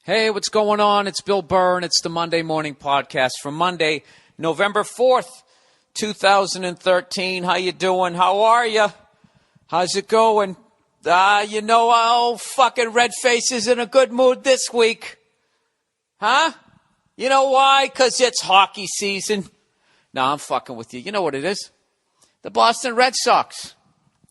Hey, what's going on? It's Bill Burr, and it's the Monday Morning Podcast for Monday, November 4th, 2013. How you doing? How are you? How's it going? Fucking Redface is in a good mood this week. Huh? You know why? Because it's hockey season. No, I'm fucking with you. You know what it is? The Boston Red Sox.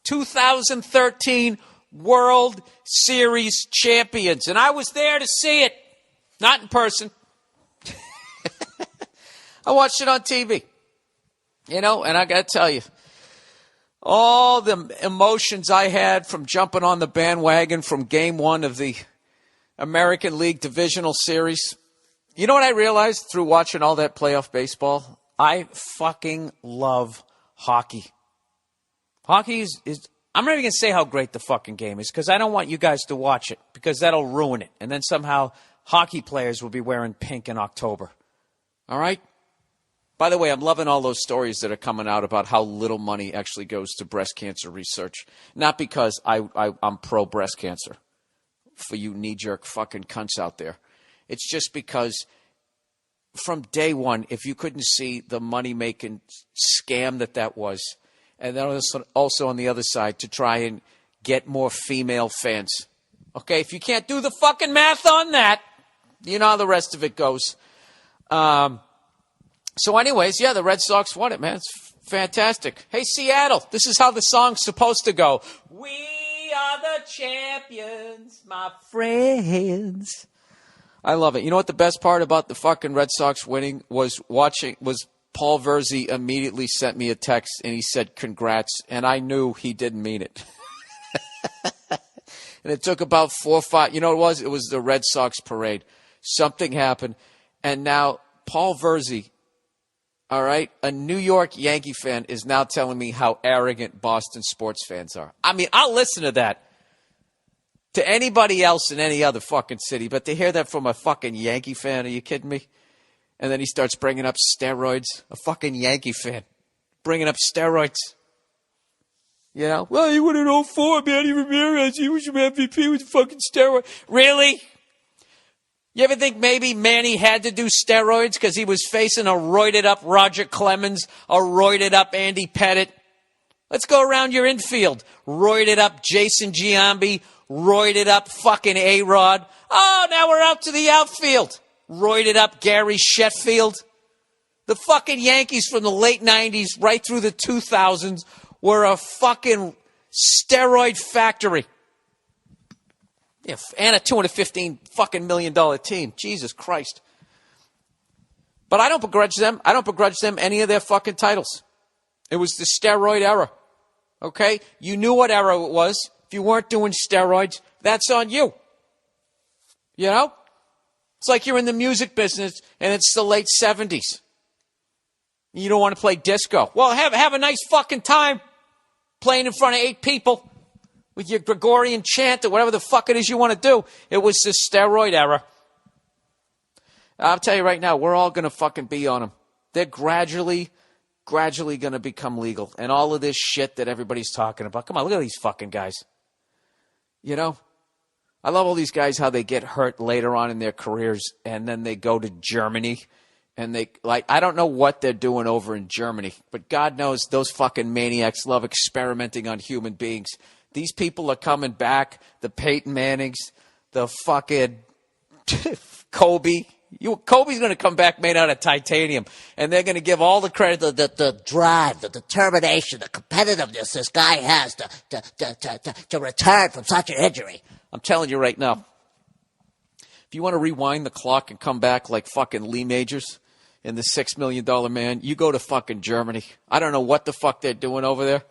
2013 World Series champions. And I was there to see it. Not in person. I watched it on TV. And I got to tell you, all the emotions I had from jumping on the bandwagon from game one of the American League Divisional Series. You know what I realized through watching all that playoff baseball? I fucking love hockey. Hockey is I'm not even going to say how great the fucking game is because I don't want you guys to watch it because that'll ruin it. And then somehow hockey players will be wearing pink in October. All right? By the way, I'm loving all those stories that are coming out about how little money actually goes to breast cancer research. Not because I'm pro-breast cancer for you knee-jerk fucking cunts out there. It's just because from day one, if you couldn't see the money-making scam that was, and then also on the other side to try and get more female fans. Okay, if you can't do the fucking math on that, you know how the rest of it goes. So anyways, yeah, the Red Sox won it, man. It's fantastic. Hey, Seattle, this is how the song's supposed to go. We are the champions, my friends. I love it. You know what the best part about the fucking Red Sox winning was Paul Verzi immediately sent me a text and he said, congrats. And I knew he didn't mean it. And it took about 4 or 5. You know what it was? It was the Red Sox parade. Something happened. And now Paul Verzi, all right, a New York Yankee fan, is now telling me how arrogant Boston sports fans are. I mean, I'll listen to that to anybody else in any other fucking city. But to hear that from a fucking Yankee fan, are you kidding me? And then he starts bringing up steroids. A fucking Yankee fan bringing up steroids. You know? Well, he won in 04, Manny Ramirez. He was your MVP with fucking steroid. Really? You ever think maybe Manny had to do steroids because he was facing a roided-up Roger Clemens, a roided-up Andy Pettitte? Let's go around your infield. Roided-up Jason Giambi, roided-up fucking A-Rod. Oh, now we're out to the outfield. Roided up Gary Sheffield. The fucking Yankees from the late 90s right through the 2000s were a fucking steroid factory. Yeah, and a $215 fucking million team. Jesus Christ. But I don't begrudge them. I don't begrudge them any of their fucking titles. It was the steroid era. Okay? You knew what era it was. If you weren't doing steroids, that's on you. You know? It's like you're in the music business and it's the late 70s. You don't want to play disco. Well, have a nice fucking time playing in front of 8 people with your Gregorian chant or whatever the fuck it is you want to do. It was the steroid era. I'll tell you right now, we're all going to fucking be on them. They're gradually going to become legal. And all of this shit that everybody's talking about. Come on, look at these fucking guys. You know? I love all these guys, how they get hurt later on in their careers, and then they go to Germany, and I don't know what they're doing over in Germany, but God knows those fucking maniacs love experimenting on human beings. These people are coming back, the Peyton Mannings, the fucking Kobe. Kobe's going to come back made out of titanium, and they're going to give all the credit to the drive, the determination, the competitiveness this guy has to return from such an injury. I'm telling you right now, if you want to rewind the clock and come back like fucking Lee Majors in the $6 Million Man, you go to fucking Germany. I don't know what the fuck they're doing over there.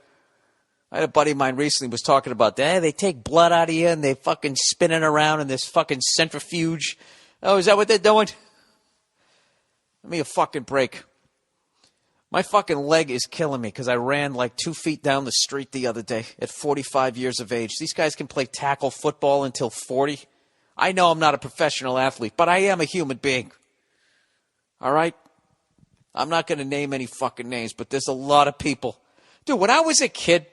I had a buddy of mine recently was talking about that. They take blood out of you and they fucking spin it around in this fucking centrifuge. Oh, is that what they're doing? Give me a fucking break. My fucking leg is killing me because I ran like 2 feet down the street the other day at 45 years of age. These guys can play tackle football until 40. I know I'm not a professional athlete, but I am a human being. All right? I'm not going to name any fucking names, but there's a lot of people. Dude, when I was a kid,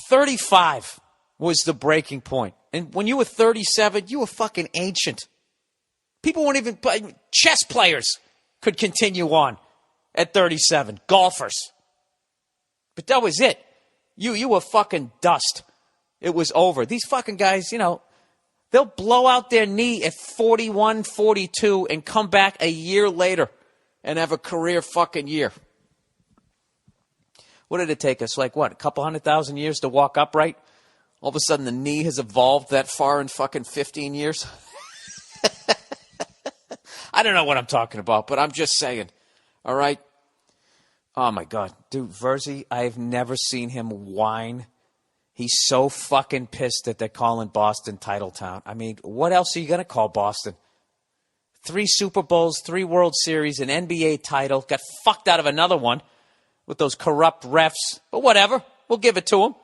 35 was the breaking point. And when you were 37, you were fucking ancient. People won't even play. Chess players could continue on at 37. Golfers. But that was it. You were fucking dust. It was over. These fucking guys, they'll blow out their knee at 41, 42 and come back a year later and have a career fucking year. What did it take us? A couple 100,000 years to walk upright? All of a sudden the knee has evolved that far in fucking 15 years? I don't know what I'm talking about, but I'm just saying. All right? Oh, my God. Dude, Verzi, I've never seen him whine. He's so fucking pissed that they're calling Boston Titletown. I mean, what else are you going to call Boston? 3 Super Bowls, 3 World Series, an NBA title. Got fucked out of another one with those corrupt refs. But whatever. We'll give it to him.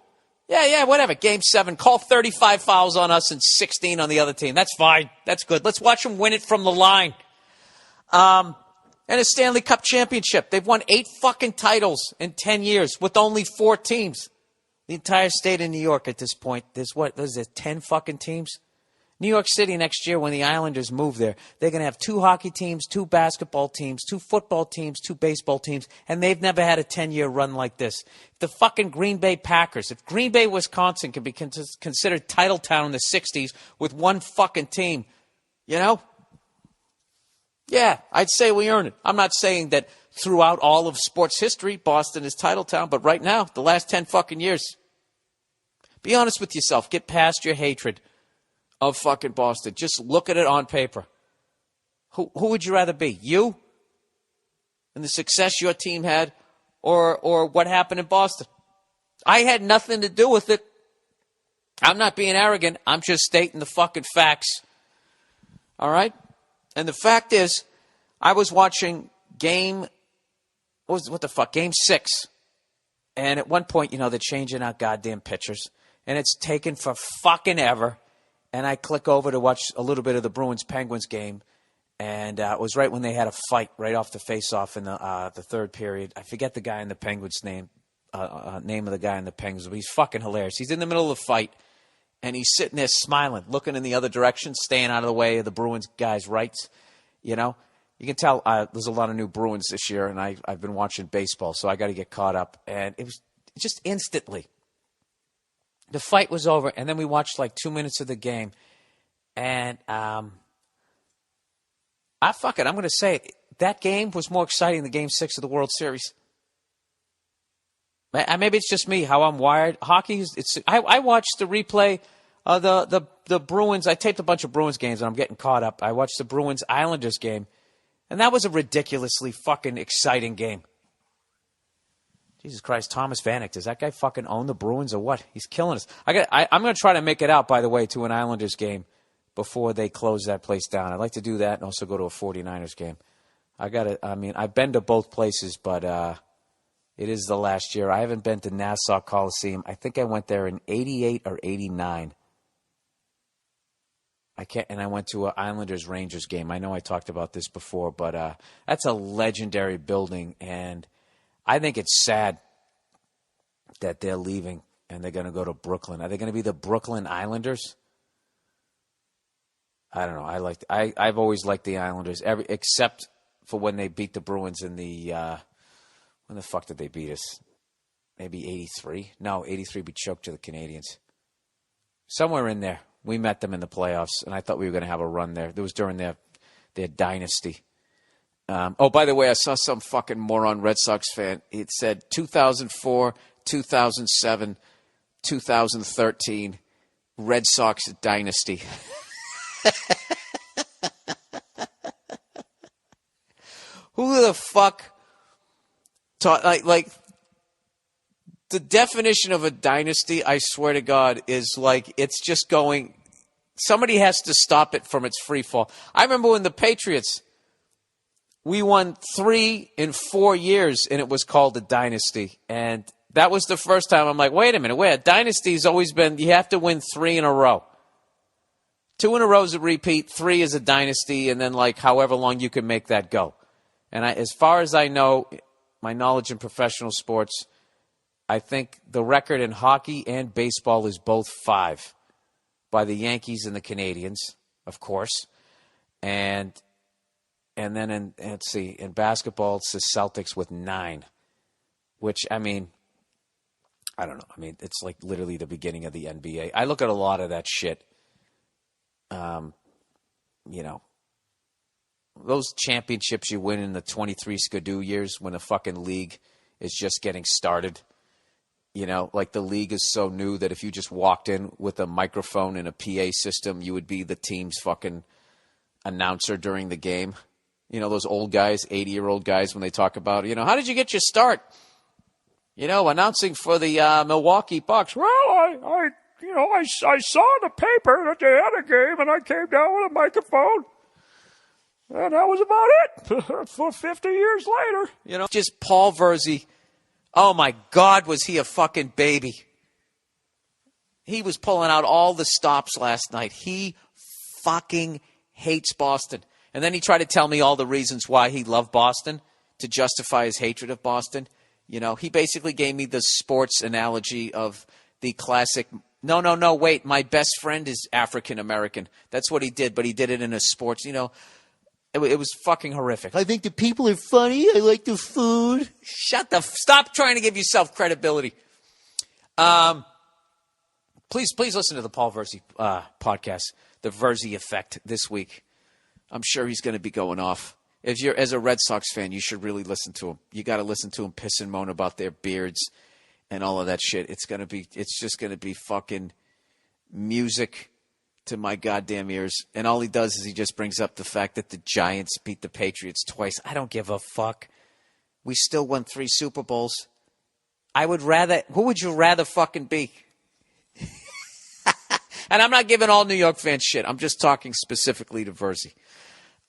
Yeah, whatever. Game 7. Call 35 fouls on us and 16 on the other team. That's fine. That's good. Let's watch them win it from the line. And a Stanley Cup championship. They've won 8 fucking titles in 10 years with only 4 teams. The entire state of New York at this point, there's 10 fucking teams? New York City next year when the Islanders move there, they're going to have 2 hockey teams, 2 basketball teams, 2 football teams, 2 baseball teams, and they've never had a 10-year run like this. The fucking Green Bay Packers, if Green Bay, Wisconsin can be considered title town in the 60s with 1 fucking team, Yeah, I'd say we earn it. I'm not saying that throughout all of sports history, Boston is title town, but right now, the last 10 fucking years, be honest with yourself. Get past your hatred of fucking Boston. Just look at it on paper. Who would you rather be? You? And the success your team had? Or what happened in Boston? I had nothing to do with it. I'm not being arrogant. I'm just stating the fucking facts. All right? And the fact is, I was watching Game 6. And at one point, they're changing out goddamn pitchers. And it's taken for fucking ever. And I click over to watch a little bit of the Bruins-Penguins game. And it was right when they had a fight right off the face-off in the third period. I forget the guy in the Penguins' name of the guy in the Penguins. But he's fucking hilarious. He's in the middle of the fight. And he's sitting there smiling, looking in the other direction, staying out of the way of the Bruins guys' rights. You can tell there's a lot of new Bruins this year, and I've been watching baseball, so I got to get caught up. And it was just instantly. The fight was over, and then we watched 2 minutes of the game. And I'm going to say it. That game was more exciting than Game 6 of the World Series. Maybe it's just me, how I'm wired. Hockey, I watched the replay of the Bruins. I taped a bunch of Bruins games, and I'm getting caught up. I watched the Bruins-Islanders game, and that was a ridiculously fucking exciting game. Jesus Christ, Thomas Vanek, does that guy fucking own the Bruins or what? He's killing us. I'm going to try to make it out, by the way, to an Islanders game before they close that place down. I'd like to do that and also go to a 49ers game. I've been to both places, but it is the last year. I haven't been to Nassau Coliseum. I think I went there in 88 or 89. And I went to an Islanders-Rangers game. I know I talked about this before, but that's a legendary building, and I think it's sad that they're leaving and they're going to go to Brooklyn. Are they going to be the Brooklyn Islanders? I don't know. I've always liked the Islanders, except for when they beat the Bruins in the when the fuck did they beat us? Maybe 83? No, 83 we choked to the Canadians. Somewhere in there, we met them in the playoffs, and I thought we were going to have a run there. It was during their dynasty. By the way, I saw some fucking moron Red Sox fan. It said 2004, 2007, 2013, Red Sox dynasty. Who the fuck taught, the definition of a dynasty, I swear to God, is it's just going, somebody has to stop it from its free fall. I remember when the Patriots, we won 3 in 4 years, and it was called a dynasty. And that was the first time I'm like, wait a minute, a dynasty's always been, you have to win 3 in a row. 2 in a row is a repeat, 3 is a dynasty, and then however long you can make that go. And as far as I know, my knowledge in professional sports, I think the record in hockey and baseball is both 5. by the Yankees and the Canadians, of course. And then in basketball, it's the Celtics with 9, which, I mean, I don't know. I mean, it's like literally the beginning of the NBA. I look at a lot of that shit. You know, those championships you win in the 23 Skidoo years when the fucking league is just getting started. You know, like the league is so new that if you just walked in with a microphone and a PA system, you would be the team's fucking announcer during the game. You know, those old guys, 80-year-old guys, when they talk about, you know, how did you get your start? You know, announcing for the Milwaukee Bucks. Well, I saw in the paper that they had a game, and I came down with a microphone, and that was about it. For 50 years later, you know, just Paul Verzi. Oh my God, was he a fucking baby? He was pulling out all the stops last night. He fucking hates Boston, and then he tried to tell me all the reasons why he loved Boston to justify his hatred of Boston. You know, he basically gave me the sports analogy of the classic, no, wait, my best friend is African American. That's what he did, but he did it in a sports, you know. It was fucking horrific. I think the people are funny. I like the food. Stop trying to give yourself credibility. Please listen to the Paul Verzi podcast, The Verzi Effect, this week. I'm sure he's going to be going off. If you're, as a Red Sox fan, you should really listen to him. You got to listen to him piss and moan about their beards and all of that shit. It's just going to be fucking music to my goddamn ears. And all he does is he just brings up the fact that the Giants beat the Patriots twice. I don't give a fuck. We still won 3 Super Bowls. Who would you rather fucking be? And I'm not giving all New York fans shit. I'm just talking specifically to Verzi.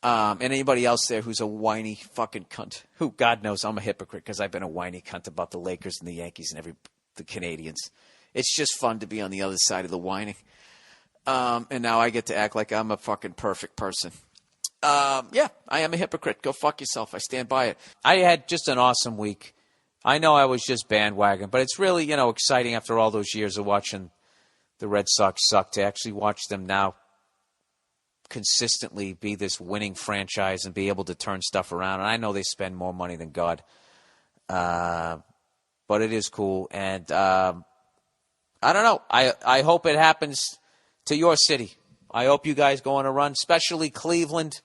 And anybody else there who's a whiny fucking cunt. Who, God knows, I'm a hypocrite because I've been a whiny cunt about the Lakers and the Yankees and the Canadians. It's just fun to be on the other side of the whining. And now I get to act like I'm a fucking perfect person. Yeah, I am a hypocrite. Go fuck yourself. I stand by it. I had just an awesome week. I know I was just bandwagon, but it's really, you know, exciting after all those years of watching the Red Sox suck to actually watch them now consistently be this winning franchise and be able to turn stuff around. And I know they spend more money than God. But it is cool. And I don't know. I hope it happens to your city. I hope you guys go on a run, especially Cleveland,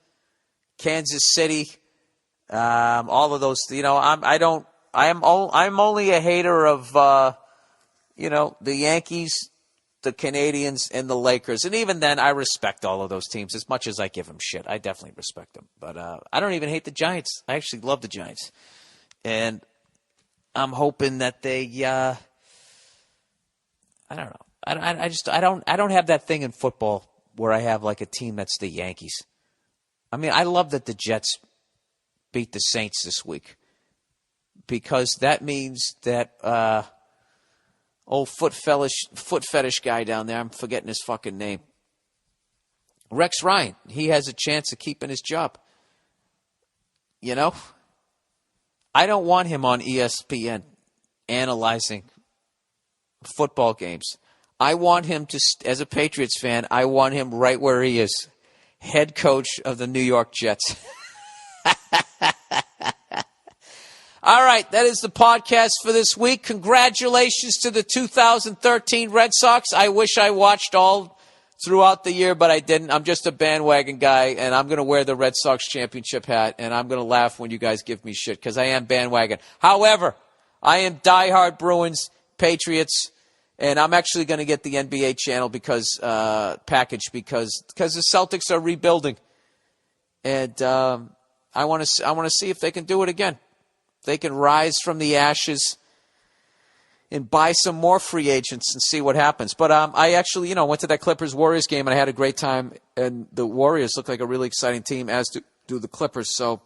Kansas City, all of those. You know, I'm only a hater of you know, the Yankees, the Canadians, and the Lakers. And even then, I respect all of those teams as much as I give them shit. I definitely respect them. But I don't even hate the Giants. I actually love the Giants. And I'm hoping that they, I don't know. I don't have that thing in football where I have like a team that's the Yankees. I mean, I love that the Jets beat the Saints this week because that means that old foot fetish guy down there, I'm forgetting his fucking name, Rex Ryan, he has a chance of keeping his job. You know? I don't want him on ESPN analyzing football games. I want him to, as a Patriots fan, I want him right where he is, head coach of the New York Jets. All right, that is the podcast for this week. Congratulations to the 2013 Red Sox. I wish I watched all throughout the year, but I didn't. I'm just a bandwagon guy, and I'm going to wear the Red Sox championship hat, and I'm going to laugh when you guys give me shit because I am bandwagon. However, I am diehard Bruins, Patriots, and I'm actually going to get the NBA channel package because the Celtics are rebuilding, and I want to see if they can do it again. They can rise from the ashes and buy some more free agents and see what happens. But I actually, went to that Clippers-Warriors game, and I had a great time, and the Warriors look like a really exciting team, as do the Clippers. So,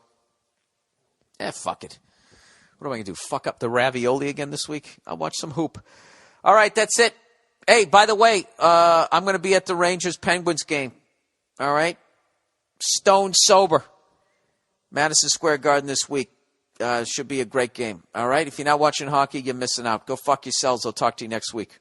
fuck it. What am I going to do, fuck up the ravioli again this week? I'll watch some hoop. All right, that's it. Hey, by the way, I'm going to be at the Rangers-Penguins game. All right? Stone sober. Madison Square Garden this week. Should be a great game. All right? If you're not watching hockey, you're missing out. Go fuck yourselves. I'll talk to you next week.